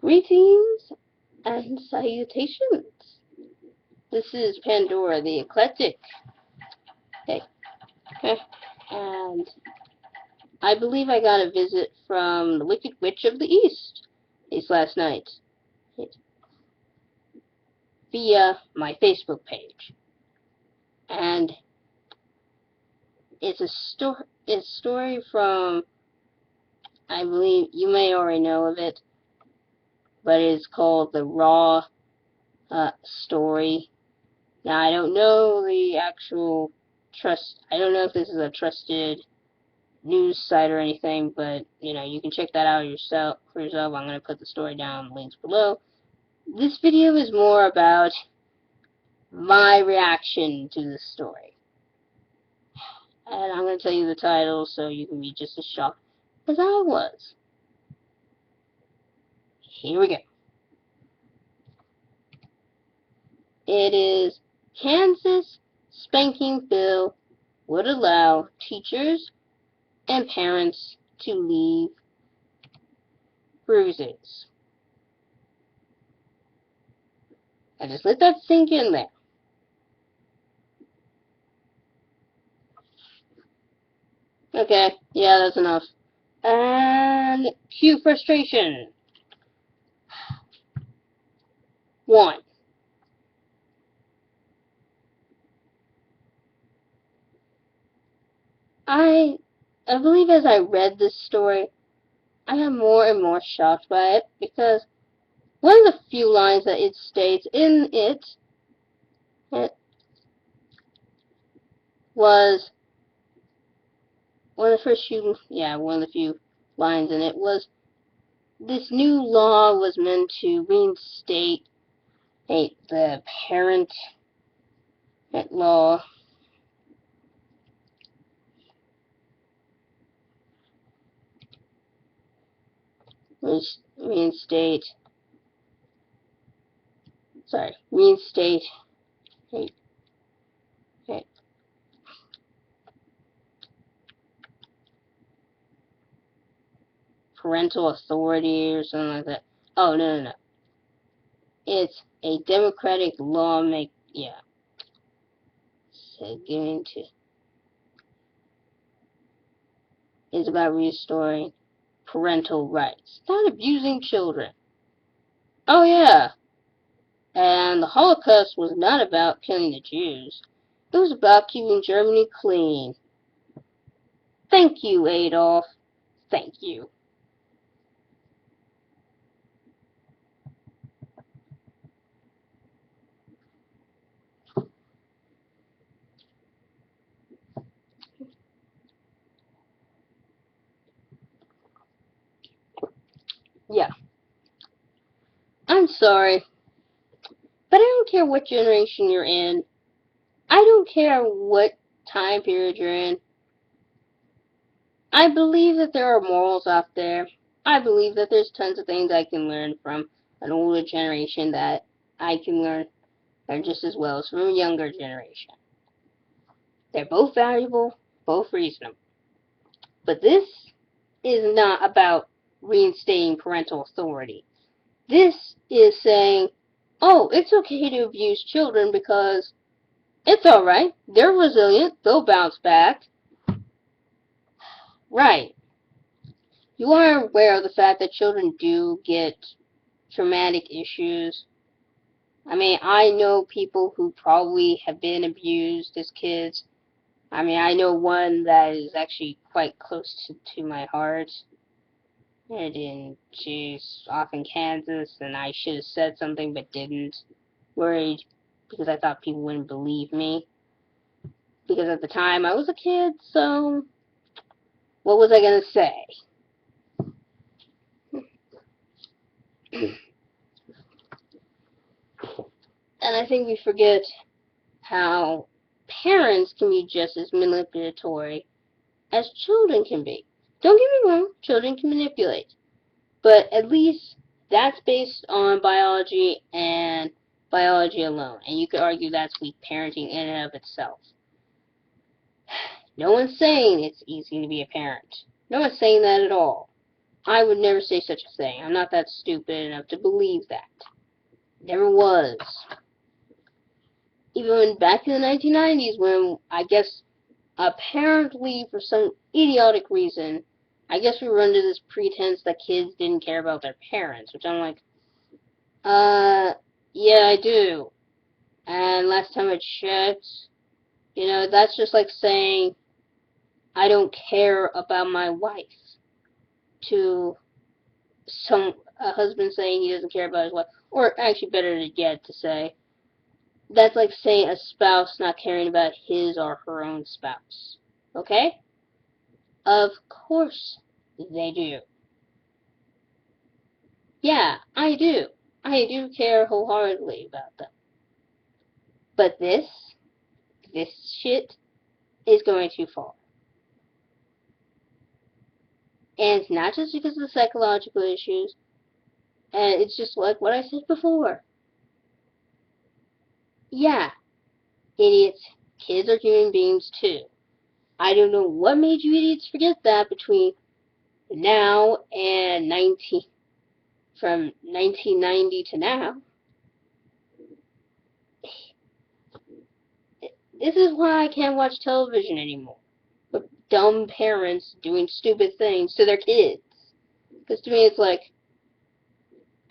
Greetings and salutations. This is Pandora the Eclectic. Hey, and I believe I got a visit from the Wicked Witch of the East last night via my Facebook page, and it's a story from, I believe you may already know of it, but it's called the Raw story. Now I don't know the actual I don't know if this is a trusted news site or anything, but you can check that out for yourself. I'm going to put the story down, links below. This video is more about my reaction to this story, and I'm going to tell you the title so you can be just as shocked as I was. Here we go. It is Kansas spanking bill would allow teachers and parents to leave bruises. I just let that sink in there. Okay, yeah, that's enough. And cue frustration. 1. I believe as I read this story, I got more and more shocked by it because one of the few lines that it states in it was one of the few lines in it was, this new law was meant to reinstate the parent law. Reinstate hey, hey, parental authority or something like that. Oh, no. It's a democratic lawmaker. Yeah. So is about restoring parental rights, not abusing children. Oh, yeah. And the Holocaust was not about killing the Jews. It was about keeping Germany clean. Thank you, Adolf. Thank you. Yeah. I'm sorry, but I don't care what generation you're in. I don't care what time period you're in. I believe that there are morals out there. I believe that there's tons of things I can learn from an older generation that I can learn just as well as from a younger generation. They're both valuable, both reasonable. But this is not about reinstating parental authority. This is saying, oh, it's okay to abuse children because it's alright. They're resilient. They'll bounce back. Right. You are aware of the fact that children do get traumatic issues. I mean, I know people who probably have been abused as kids. I mean, I know one that is actually quite close to my heart. And she's off in Kansas, and I should have said something but didn't. Worried because I thought people wouldn't believe me. Because at the time I was a kid, so what was I going to say? And I think we forget how parents can be just as manipulatory as children can be. Don't get me wrong, children can manipulate. But at least that's based on biology and biology alone. And you could argue that's weak parenting in and of itself. No one's saying it's easy to be a parent. No one's saying that at all. I would never say such a thing. I'm not that stupid enough to believe that. Never was. Even when back in the 1990s, when I guess apparently for some idiotic reason, I guess we were under this pretense that kids didn't care about their parents, which I'm like, yeah, I do. And last time I checked, that's just like saying I don't care about my wife to a husband saying he doesn't care about his wife, or actually better yet to say, that's like saying a spouse not caring about his or her own spouse. Okay? Of course they do. Yeah, I do. I do care wholeheartedly about them. But this shit is going too far. And it's not just because of the psychological issues, and it's just like what I said before. Yeah, idiots, kids are human beings too. I don't know what made you idiots forget that between now and from 1990 to now. This is why I can't watch television anymore. With dumb parents doing stupid things to their kids. Because to me it's like,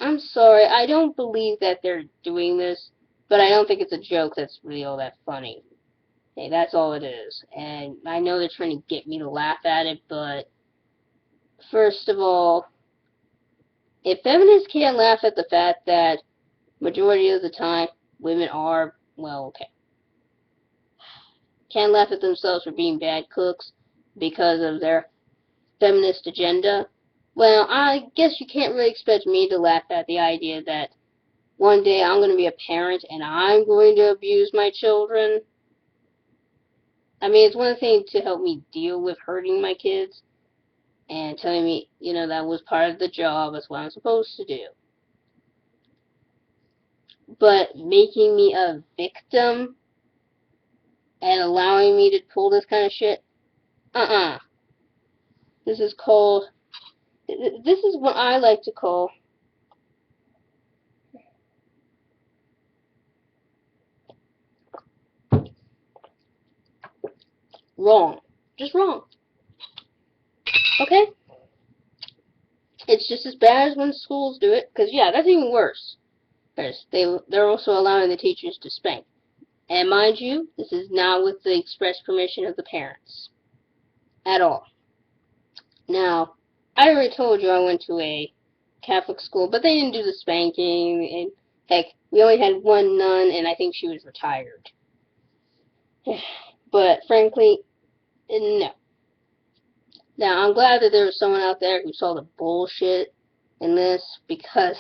I'm sorry, I don't believe that they're doing this, but I don't think it's a joke that's really all that funny. Hey, that's all it is. And I know they're trying to get me to laugh at it, but first of all, if feminists can't laugh at the fact that majority of the time women are, well, okay, can't laugh at themselves for being bad cooks because of their feminist agenda, well, I guess you can't really expect me to laugh at the idea that one day I'm going to be a parent and I'm going to abuse my children. I mean, it's one thing to help me deal with hurting my kids and telling me, that was part of the job, that's what I'm supposed to do. But making me a victim and allowing me to pull this kind of shit, This is called, this is what I like to call wrong. Just wrong. Okay? It's just as bad as when schools do it, because, yeah, that's even worse. They're also allowing the teachers to spank. And mind you, this is not with the express permission of the parents. At all. Now, I already told you I went to a Catholic school, but they didn't do the spanking, and heck, we only had one nun, and I think she was retired. But, frankly, no. Now, I'm glad that there was someone out there who saw the bullshit in this, because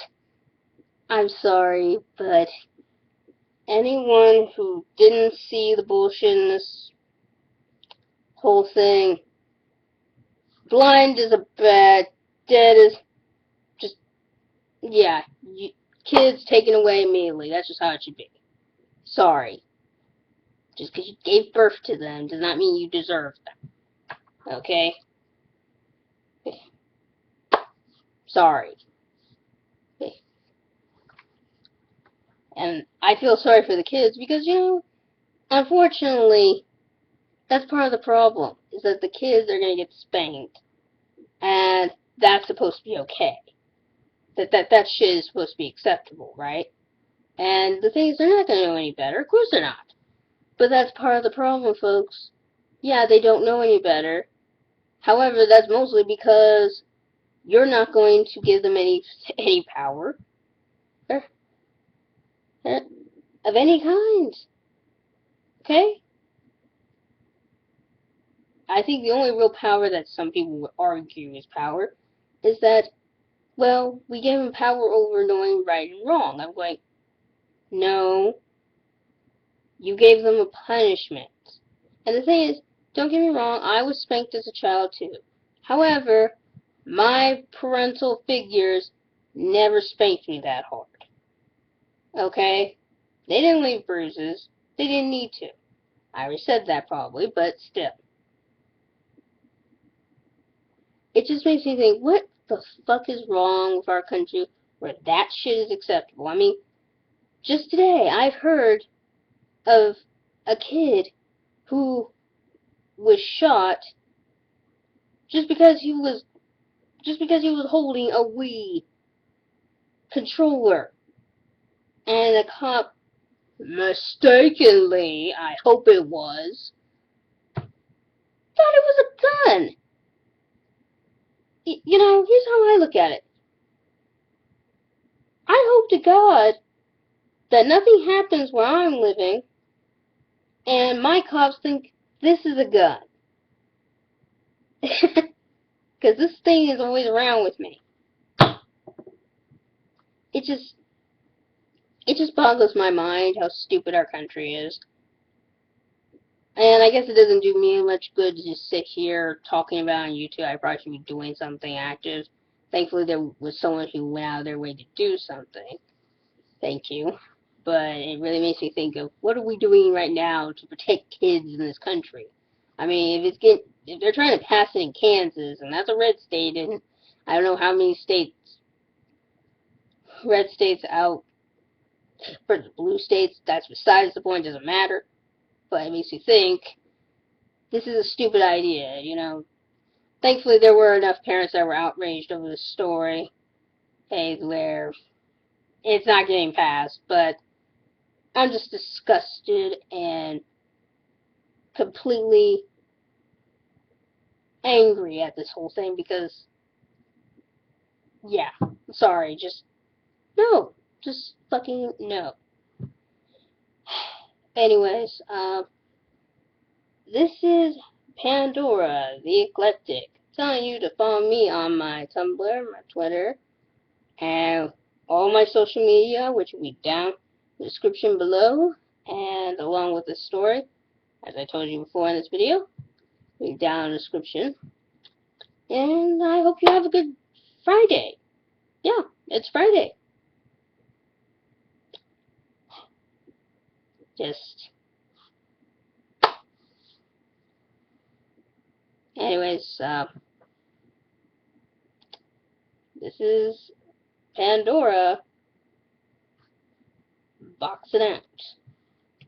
I'm sorry, but anyone who didn't see the bullshit in this whole thing, blind is a bad, dead is just, yeah, kids taken away immediately. That's just how it should be. Sorry. Just because you gave birth to them does not mean you deserve them. Okay? Sorry. And I feel sorry for the kids because, unfortunately, that's part of the problem, is that the kids are going to get spanked. And that's supposed to be okay. That shit is supposed to be acceptable, right? And the thing is, they're not going to know any better. Of course they're not. But that's part of the problem, folks. Yeah, they don't know any better. However, that's mostly because you're not going to give them any power of any kind. Okay? I think the only real power that some people would argue is power is that, well, we gave them power over knowing right and wrong. I'm going, no, you gave them a punishment. And the thing is, don't get me wrong, I was spanked as a child too. However, my parental figures never spanked me that hard. Okay? They didn't leave bruises. They didn't need to. I already said that probably, but still. It just makes me think, what the fuck is wrong with our country where that shit is acceptable? I mean, just today I've heard of a kid who was shot just because he was holding a Wii controller, and a cop mistakenly, I hope it was, thought it was a gun. You know, here's how I look at it. I hope to God that nothing happens where I'm living and my cops think this is a gun. Because this thing is always around with me. It just boggles my mind how stupid our country is. And I guess it doesn't do me much good to just sit here talking about it on YouTube. I probably should be doing something active. Thankfully, there was someone who went out of their way to do something. Thank you. But it really makes me think of what are we doing right now to protect kids in this country? I mean, if they're trying to pass it in Kansas, and that's a red state, and I don't know how many red states out for the blue states, that's besides the point, doesn't matter. But it makes you think, this is a stupid idea, you know. Thankfully, there were enough parents that were outraged over the story, where it's not getting passed, but I'm just disgusted and completely angry at this whole thing because, yeah, sorry, just no, just fucking no. Anyways, this is Pandora the Eclectic telling you to follow me on my Tumblr, my Twitter, and all my social media, which will be down in the description below, and along with the story, as I told you before in this video, will be down in the description. And I hope you have a good Friday. Yeah, it's Friday. Just, anyways, this is Pandora boxing out.